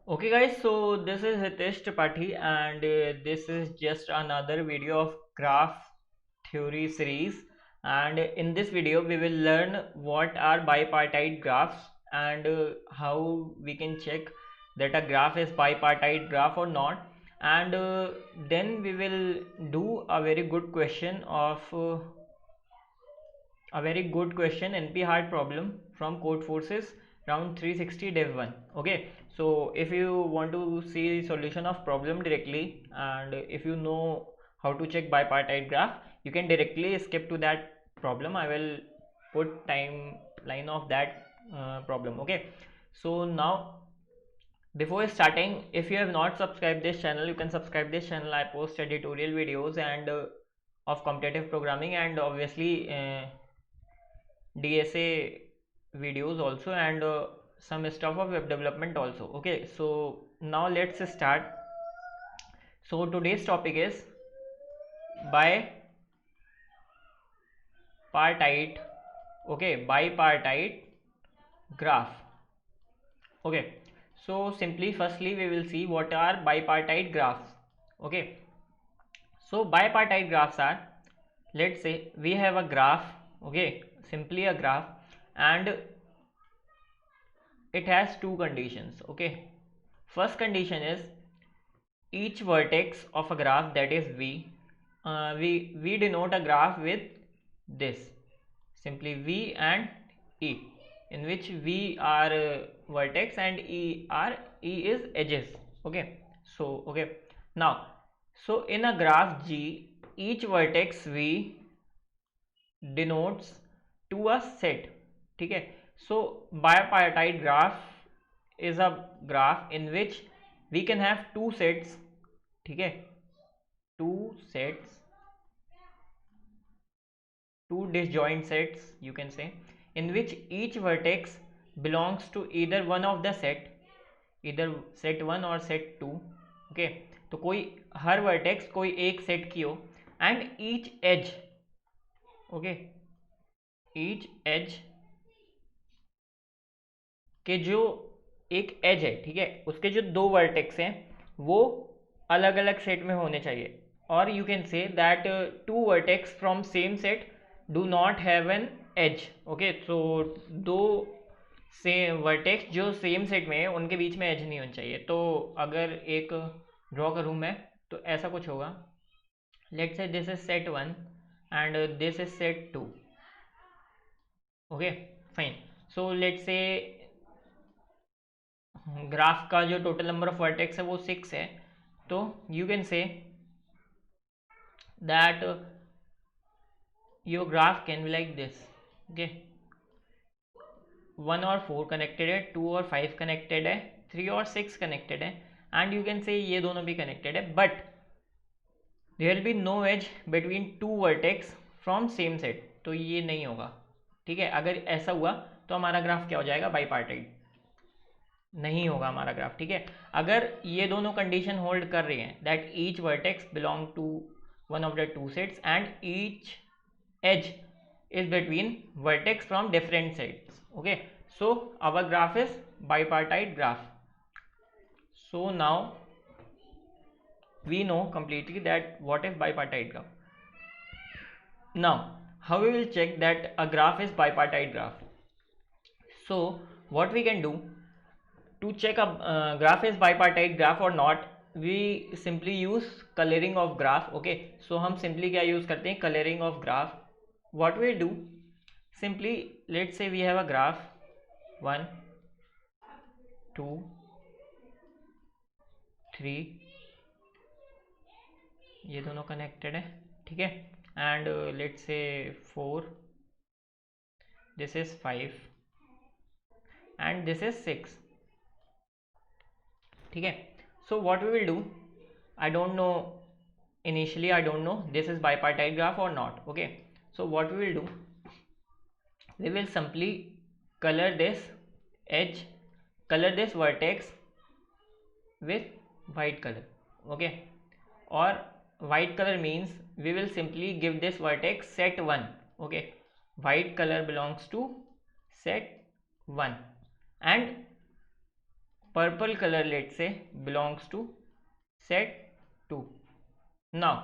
Okay guys, so this is Hitesh Tripathi and this is just another video of graph theory series, and in this video we will learn what are bipartite graphs and how we can check that a graph is bipartite graph or not, and then we will do a very good question of a very good question NP hard problem from Codeforces round 360 dev 1. Okay, so if you want to see solution of problem directly and if you know how to check bipartite graph, you can directly skip to that problem. I will put timeline of that problem. Okay, so now before starting, if you have not subscribed this channel, you can subscribe this channel. I post editorial videos and of competitive programming and obviously DSA videos also, and some stuff of web development also. Okay, so now let's start. So today's topic is bipartite. Okay, bipartite graph. Okay, so simply firstly we will see what are bipartite graphs. Okay, so bipartite graphs are, let's say we have a graph. Okay, simply a graph, and it has two conditions. Okay, first condition is each vertex of a graph, that is v, we denote a graph with this, simply v and e, in which v are vertex and e is edges. Okay, so okay, now so in a graph g, each vertex v denotes to a set. ठीक है, so bipartite graph is a graph in which we can have two sets. ठीक है, two sets, two disjoint sets you can say, in which each vertex belongs to either one of the set, either set 1 और set 2. okay, तो कोई हर vertex कोई एक set की हो, and each edge, okay, each edge के जो एक एज है, ठीक है, उसके जो दो वर्टेक्स हैं वो अलग अलग सेट में होने चाहिए. और you can say that two vertex from same set do not have an edge. Okay, so दो सेम वर्टेक्स जो सेम सेट में है उनके बीच में एज नहीं होनी चाहिए. तो अगर एक ड्रॉ करूँ मैं, तो ऐसा कुछ होगा. Let's say this is set 1 and this is set 2. Okay, fine. So let's say graph का जो टोटल नंबर ऑफ वर्टेक्स है वो 6 है. तो you can say that your graph can be like this. Okay, 1 और 4 कनेक्टेड है, 2 और 5 connected है, 3 और 6 कनेक्टेड है, एंड यू कैन से ये दोनों भी कनेक्टेड है, but there will be no edge between two vertex from same set. तो ये नहीं होगा. ठीक है, अगर ऐसा हुआ तो हमारा ग्राफ क्या हो जाएगा, बाईपार्टाइट नहीं होगा हमारा ग्राफ. ठीक है, अगर ये दोनों कंडीशन होल्ड कर रही हैं, that each vertex belong to one of the two sets and each edge is between vertex from different sets. Okay, so our graph is bipartite graph. So now we know completely that what is bipartite graph. Now how we will check that a graph is bipartite graph? So what we can do to check a graph is bipartite graph or not, we simply use coloring of graph. Okay, so हम simply क्या use करते हैं, coloring of graph. What we do, simply let's say we have a graph 1 2 3, ये दोनों connected है. ठीक है, and let's say 4, this is 5 and this is 6. ठीक है, so what we will do, I don't know, initially I don't know this is bipartite graph or not. Okay, so what we will do, we will simply color this edge, color this vertex with white color. Okay, or white color means we will simply give this vertex set 1. Okay, white color belongs to set 1, and purple color, let's say, belongs to set 2. Now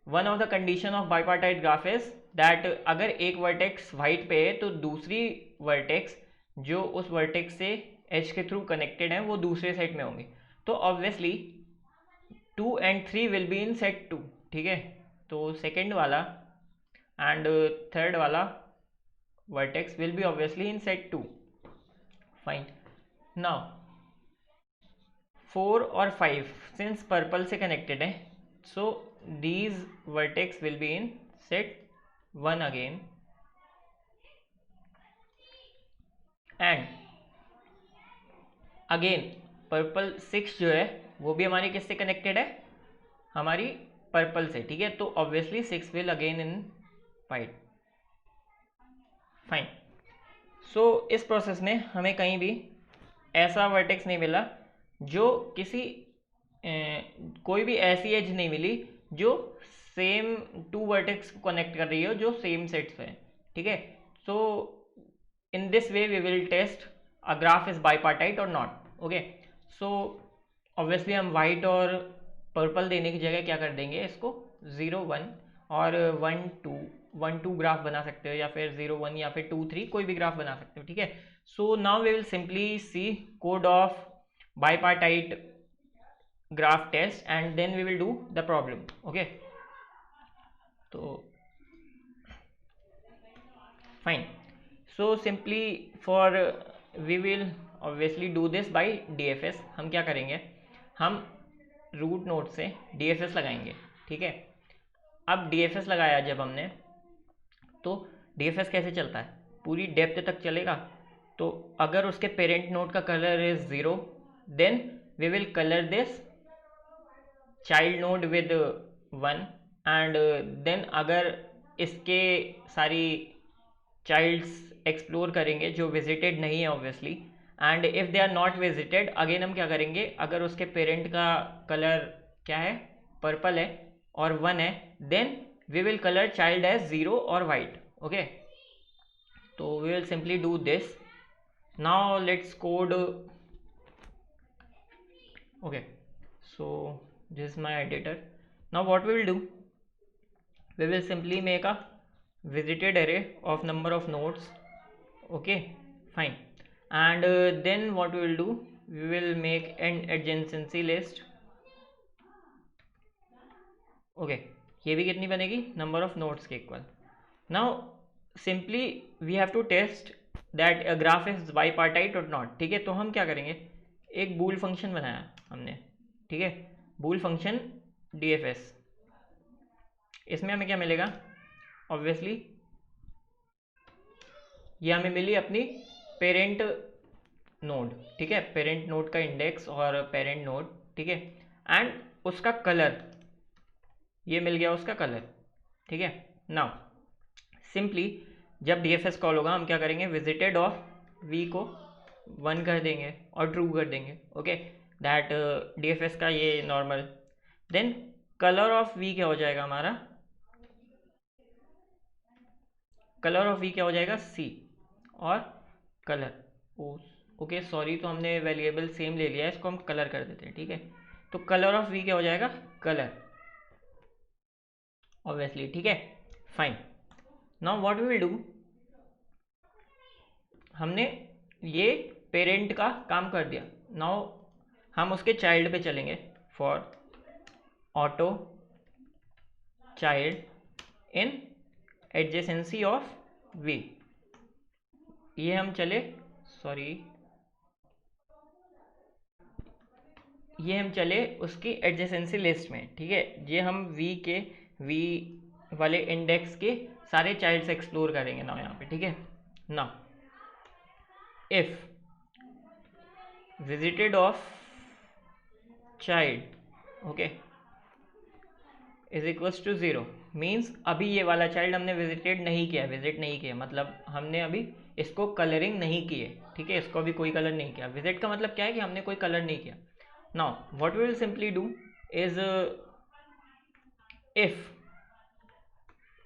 one of the condition of bipartite graph is that अगर एक vertex white पे है तो दूसरी vertex जो उस vertex से H के थ्रू कनेक्टेड है वो दूसरे सेट में होंगे, तो obviously 2 and 3 will be in set 2. ठीक है, तो सेकेंड वाला एंड थर्ड वाला vertex will be obviously in set 2. Fine. Now 4 और 5 सिंस पर्पल से कनेक्टेड है, सो these vertex will be in set 1 again, and again purple 6 जो है वो भी हमारी किससे कनेक्टेड है, हमारी पर्पल से. ठीक है, तो obviously 6 will again in white. Fine. So इस प्रोसेस में हमें कहीं भी ऐसा वर्टेक्स नहीं मिला जो किसी कोई भी ऐसी एज नहीं मिली जो सेम 2 वर्टेक्स को कनेक्ट कर रही हो जो सेम सेट्स पे है. ठीक है, so in this way we will test a graph is bipartite और नॉट. ओके, सो ऑब्वियसली हम वाइट और पर्पल देने की जगह क्या कर देंगे, इसको 0 1 और 1 2 1 2 ग्राफ बना सकते हो, या फिर 0 1 या फिर 2 3 कोई भी ग्राफ बना सकते हो. ठीक है, so now we will simply see code of bipartite graph test and then we will do the problem. Okay, so fine. So simply for we will obviously do this by DFS. हम क्या करेंगे, हम root node से DFS लगाएंगे. ठीक है, अब DFS लगाया जब हमने, तो DFS कैसे चलता है, पूरी डेप्थ तक चलेगा. तो अगर उसके पेरेंट नोड का colour is 0 then we will colour this child node with 1, and then अगर इसके सारी चाइल्ड्स एक्सप्लोर करेंगे जो विजिटेड नहीं है obviously, and if they are not visited again हम क्या करेंगे, अगर उसके पेरेंट का कलर क्या है, पर्पल है और 1 है, then we will colour child edge 0 और वाइट. ओके, तो we will simply do this. Now let's code. Okay, so this is my editor. Now what we will do, we will simply make a visited array of number of nodes. Okay, fine. And then what we will do, we will make an adjacency list. Okay, ये भी कितनी बनेगी, number of nodes के equal. Now simply we have to test that a graph is bipartite or not. ठीक है, तो हम क्या करेंगे, एक बूल फंक्शन बनाया हमने. ठीक है, बूल फंक्शन DFS. इसमें हमें क्या मिलेगा, ऑब्वियसली ये हमें मिली अपनी पेरेंट नोड. ठीक है, पेरेंट नोड का इंडेक्स और पेरेंट नोड. ठीक है, एंड उसका कलर, ये मिल गया उसका कलर. ठीक है, नाउ सिंपली जब DFS कॉल होगा हम क्या करेंगे, विजिटेड ऑफ V को 1 कर देंगे और ट्रू कर देंगे. ओके, दैट DFS का ये normal. Then colour of V क्या हो जाएगा हमारा, कलर ऑफ V क्या हो जाएगा, C और कलर. ओके सॉरी, तो हमने वेरिएबल सेम ले लिया है, इसको हम कलर कर देते हैं. ठीक है, तो कलर ऑफ V क्या हो जाएगा, कलर ऑब्वियसली. ठीक है, fine. Now what we will do, हमने ये पेरेंट का काम कर दिया. नाउ हम उसके चाइल्ड पे चलेंगे. For auto child in adjacency of V, ये हम चले, सॉरी ये हम चले उसकी एडजेसेंसी लिस्ट में. ठीक है, ये हम V वाले इंडेक्स के सारे चाइल्ड्स एक्सप्लोर करेंगे ना यहाँ पे. ठीक है, ना if visited of child, okay, is equals to 0, means अभी ये वाला चाइल्ड हमने विजिट नहीं किया, मतलब हमने अभी इसको कलरिंग नहीं की है. ठीक है, इसको अभी कोई कलर नहीं किया. विजिट का मतलब क्या है कि हमने कोई कलर नहीं किया. Now what we will simply do is if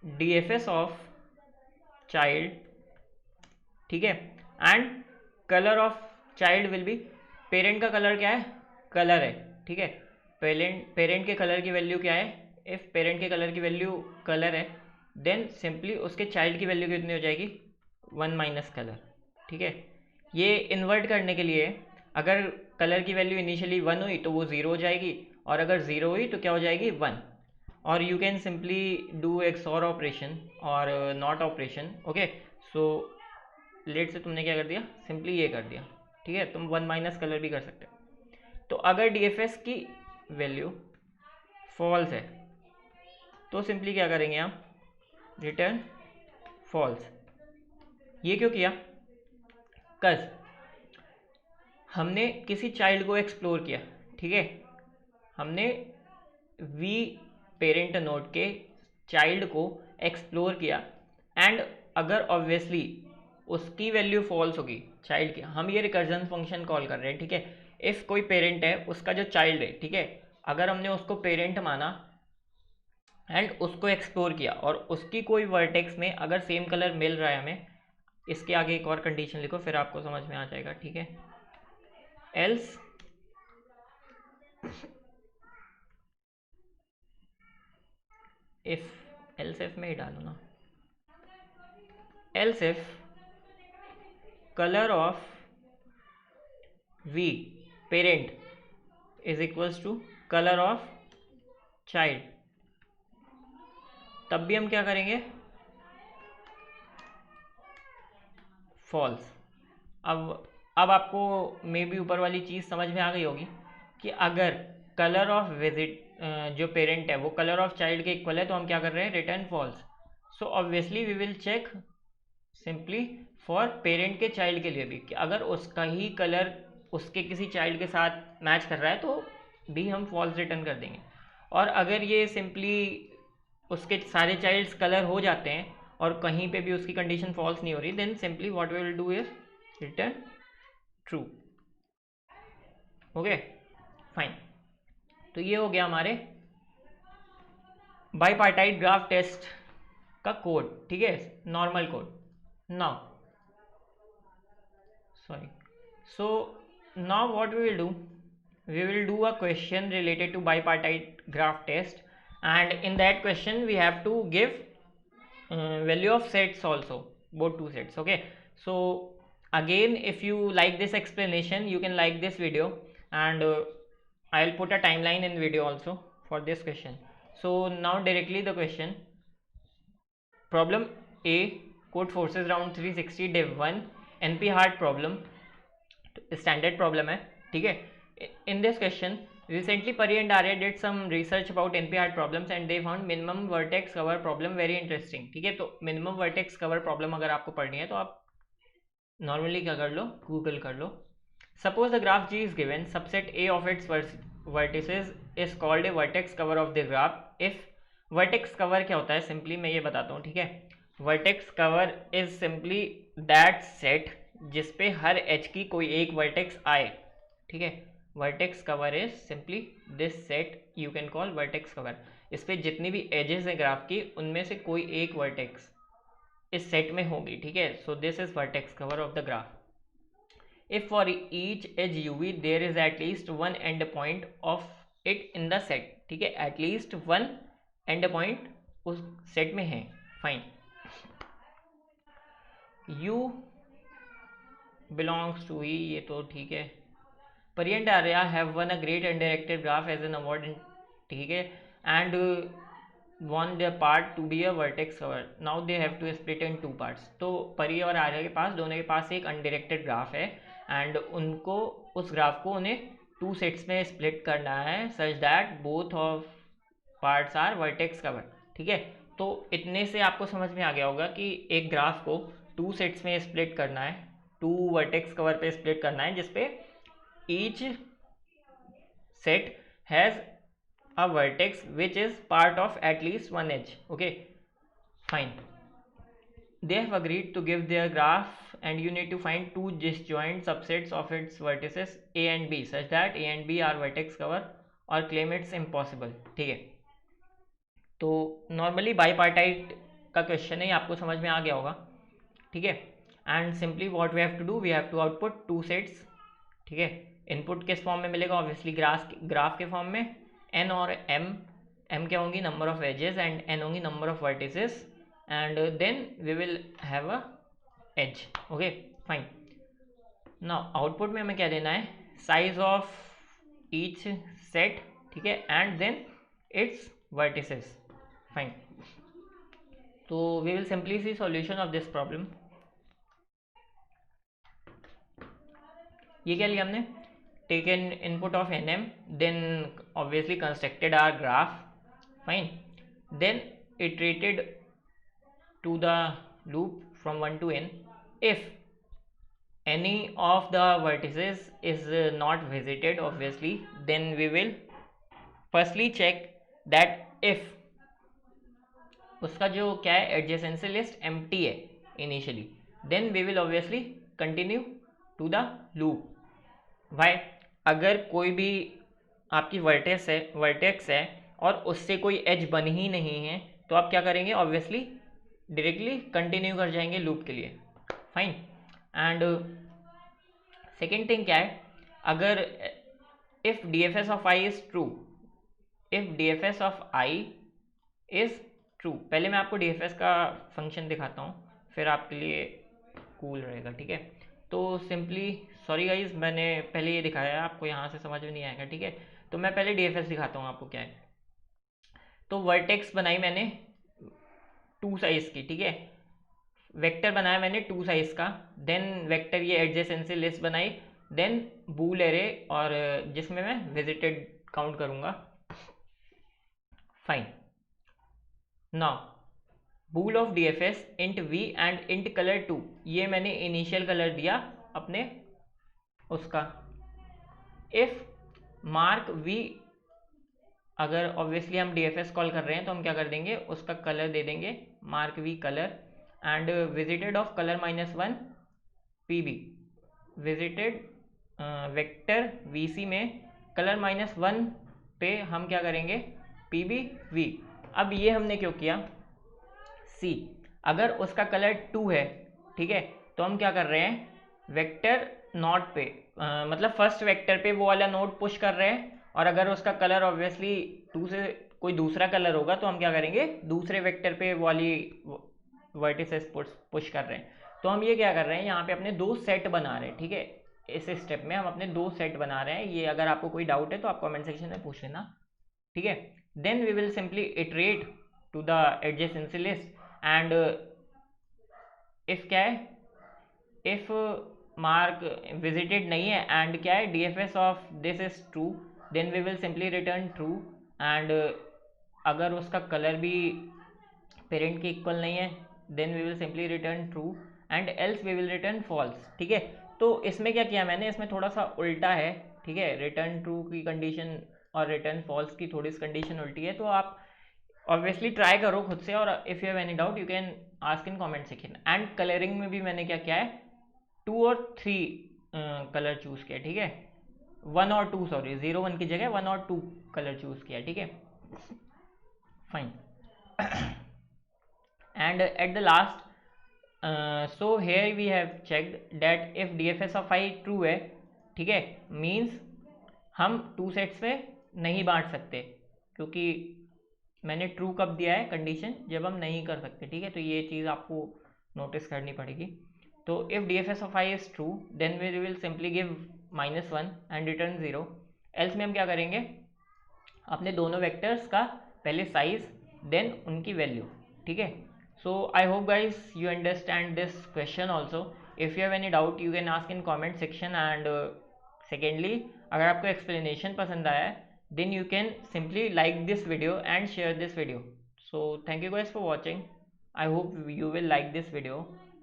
DFS of child, ठीक है, and colour of child will be parent का कलर क्या है, कलर है, ठीक है। पेरेंट के कलर की वैल्यू क्या है, इफ़ पेरेंट के कलर की वैल्यू कलर है देन सिंपली उसके चाइल्ड की वैल्यू कितनी हो जाएगी, 1 माइनस कलर, ठीक है। ये इन्वर्ट करने के लिए अगर कलर की वैल्यू इनिशियली 1 हुई तो वो 0 हो जाएगी, और अगर 0 हुई तो क्या हो जाएगी, 1। और you can simply do XOR operation और not operation, okay. So let say तुमने क्या कर दिया, सिंपली ये कर दिया, ठीक है। तुम 1 माइनस कलर भी कर सकते हो। तो अगर डीएफएस की वैल्यू फॉल्स है तो सिंपली क्या करेंगे आप, रिटर्न फॉल्स। ये क्यों किया, कज हमने किसी चाइल्ड को एक्सप्लोर किया, ठीक है। हमने वी पेरेंट नोड के चाइल्ड को एक्सप्लोर किया, एंड अगर ऑब्वियसली उसकी वैल्यू फॉल्स होगी चाइल्ड की, हम ये रिकर्जन फंक्शन कॉल कर रहे हैं, ठीक है। इफ़ कोई पेरेंट है, उसका जो चाइल्ड है, ठीक है, अगर हमने उसको पेरेंट माना एंड उसको एक्सप्लोर किया और उसकी कोई वर्टेक्स में अगर सेम कलर मिल रहा है हमें, इसके आगे एक और कंडीशन लिखो फिर आपको समझ में आ जाएगा, ठीक है। एल्स इफ, एल्स इफ में ही डालो ना, else if colour of V parent is equals to colour of child, तब भी हम क्या करेंगे, फॉल्स। अब आपको मे बी ऊपर वाली चीज़ समझ में आ गई होगी कि अगर कलर ऑफ विजिट जो पेरेंट है वो कलर ऑफ चाइल्ड के इक्वल है तो हम क्या कर रहे हैं, return false. So obviously we will check simply for parent के चाइल्ड के लिए भी कि अगर उसका ही कलर उसके किसी चाइल्ड के साथ मैच कर रहा है तो भी हम फॉल्स रिटर्न कर देंगे। और अगर ये सिंपली उसके सारे चाइल्ड्स कलर हो जाते हैं और कहीं पे भी उसकी कंडीशन फॉल्स नहीं हो रही, then simply what we will do is return true, okay fine. तो ये हो गया हमारे बाईपार्टाइट ग्राफ टेस्ट का कोड, ठीक है, normal code. Now sorry, so now what we will do, we will do a question related to bipartite graph test, and in that question we have to give value of sets also, both two sets, okay. So again, if you like this explanation you can like this video, and I'll put a timeline in video also for this question. So now directly the question, problem A, Codeforces round 360 div 1 NP hard problem, standard problem है, ठीक है। In this question recently Pari and Arya did some research about NP hard problems and they found minimum vertex cover problem very interesting, ठीक है। तो minimum vertex cover problem अगर आपको पढ़नी है तो आप नॉर्मली क्या कर लो, गूगल कर लो। Suppose the graph G is given, subset A of its vertices is called a vertex cover of the graph. If vertex cover क्या होता है, सिंपली मैं ये बताता हूँ, ठीक है। Vertex cover is simply that set जिसपे हर एज की कोई एक वर्टेक्स आए, ठीक है। Vertex cover is simply this set you can call vertex cover. इस पे जितनी भी एजेस हैं ग्राफ की उनमें से कोई एक वर्टेक्स इस सेट में होगी, ठीक है। So this is vertex cover of the graph. If for each edge UV there is at least one end point of it in the set, ठीक है, एटलीस्ट वन एंड पॉइंट उस सेट में है, fine. U belongs to E, ये तो ठीक है। Pari and Arya have won a great undirected graph as an award, ठीक है, and want their part to be a vertex cover. Now they have to split in two parts. तो परी और आर्या के पास दोनों के पास एक अनडायरेक्टेड ग्राफ है एंड उनको उस ग्राफ को उन्हें टू सेट्स में स्प्लिट करना है such that both of parts are vertex cover, ठीक है। तो इतने से आपको समझ में आ गया होगा कि एक ग्राफ को टू सेट्स में स्प्लिट करना है, टू वर्टेक्स कवर पे स्प्लिट करना है जिसपे each set has a vertex which is part of at least one edge, okay fine. They have agreed to give their graph and you need to find two disjoint subsets of its vertices a and b such that a and b are vertex cover और claim it's impossible, ठीक है। तो normally बाईपार्टाइट का question है, आपको समझ में आ गया होगा, ठीक है। And simply what we have to do, we have to output two sets, ठीक है। इनपुट किस फॉर्म में मिलेगा, ऑब्वियसली ग्राफ के फॉर्म में। n और m क्या होंगी, number of edges, and n होंगी number of vertices, and then we will have a edge. Okay fine. Now output में हमें क्या देना है, साइज ऑफ ईच सेट, ठीक है, and then its vertices. Fine. तो we will simply see solution of this problem. ये क्या लिया हमने, taken input of nm, then obviously constructed our graph, fine, then iterated to the loop from 1 to n. If any of the vertices is not visited, obviously, then we will firstly check that if उसका जो क्या है adjacency list empty है initially, then we will obviously continue to the loop. Why, अगर कोई भी आपकी vertex है और उससे कोई एज बन ही नहीं है, तो आप क्या करेंगे, ऑब्वियसली डायरेक्टली कंटिन्यू कर जाएंगे लूप के लिए। फाइन। एंड सेकेंड थिंग क्या है, अगर if D F S of I is true, if D F S of I is true, पहले मैं आपको डी एफ एस का फंक्शन दिखाता हूँ, फिर आपके लिए कूल रहेगा, ठीक है। तो सिंपली, सॉरी गाइज, मैंने पहले ये दिखाया है, आपको यहाँ से समझ में नहीं आएगा, ठीक है। तो मैं पहले डी एफ एस दिखाता हूँ आपको क्या है। तो वर्टेक्स बनाई मैंने 2 साइज की, ठीक है, वेक्टर बनाया मैंने 2 साइज का, देन वेक्टर ये एडजेसेंसी लिस्ट बनाई, देन बूल एरे, और जिसमें मैं विजिटेड काउंट करूँगा। Fine. Now bool of D F S int V and int colour 2, ये मैंने इनिशियल कलर दिया अपने उसका। इफ मार्क वी, अगर ऑब्वियसली हम डी एफ एस कॉल कर रहे हैं तो हम क्या कर देंगे, उसका कलर दे देंगे mark v colour, and visited of colour -1 P B, visited vector v C में कलर -1 पे हम क्या करेंगे, पी बी वी। अब ये हमने क्यों किया, सी, अगर उसका कलर 2 है, ठीक है, तो हम क्या कर रहे हैं, वेक्टर नोट पे, मतलब फर्स्ट वेक्टर पे वो वाला नोट पुश कर रहे हैं, और अगर उसका कलर ऑब्वियसली 2 से कोई दूसरा कलर होगा तो हम क्या करेंगे, दूसरे वेक्टर पे वाली वर्टिसेस पुश कर रहे हैं। तो हम ये क्या कर रहे हैं, यहाँ पे अपने 2 सेट बना रहे हैं, ठीक है, इस स्टेप में हम अपने 2 सेट बना रहे हैं। ये अगर आपको कोई डाउट है तो आप कमेंट सेक्शन में पूछ लेना, ठीक है। Then we will simply iterate to the adjacency list, and if क्या है, इफ मार्क विजिटेड नहीं है एंड क्या है, D F S of this is true, then we will simply return true, and अगर उसका कलर भी पेरेंट के इक्वल नहीं है, then we will simply return true, and else we will return false, ठीक है। तो इसमें क्या किया मैंने, इसमें थोड़ा सा उल्टा है, ठीक है, रिटर्न ट्रू की कंडीशन और रिटर्न फॉल्स की थोड़ी सी कंडीशन उल्टी है। तो आप ऑब्वियसली ट्राई करो खुद से, और if you have any doubt you can ask in comment section. And colouring में भी मैंने क्या किया है, 2 और 3 कलर चूज़ किया, ठीक है, 1 और 2, सॉरी 0 1 की जगह 1 और 2 कलर चूज़ किया, ठीक है। Fine. And at the last, so here we have checked that if D F S of I true है, ठीक है, मीन्स हम 2 सेट्स में नहीं बांट सकते, क्योंकि मैंने ट्रू कब दिया है कंडीशन, जब हम नहीं कर सकते, ठीक है। तो ये चीज़ आपको नोटिस करनी पड़ेगी। तो if D F S of I is true, then we will simply give -1 and return 0। Else में हम क्या करेंगे, अपने दोनों वेक्टर्स का पहले साइज, देन उनकी वैल्यू, ठीक है। So I hope guys you understand this question also. If you have any doubt you can ask in comment section, and secondly अगर आपको एक्सप्लेनेशन पसंद आया है, then you can simply like this video and share this video. So thank you guys for watching. I hope you will like this video,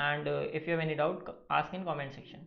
and if you have any doubt, ask in comment section.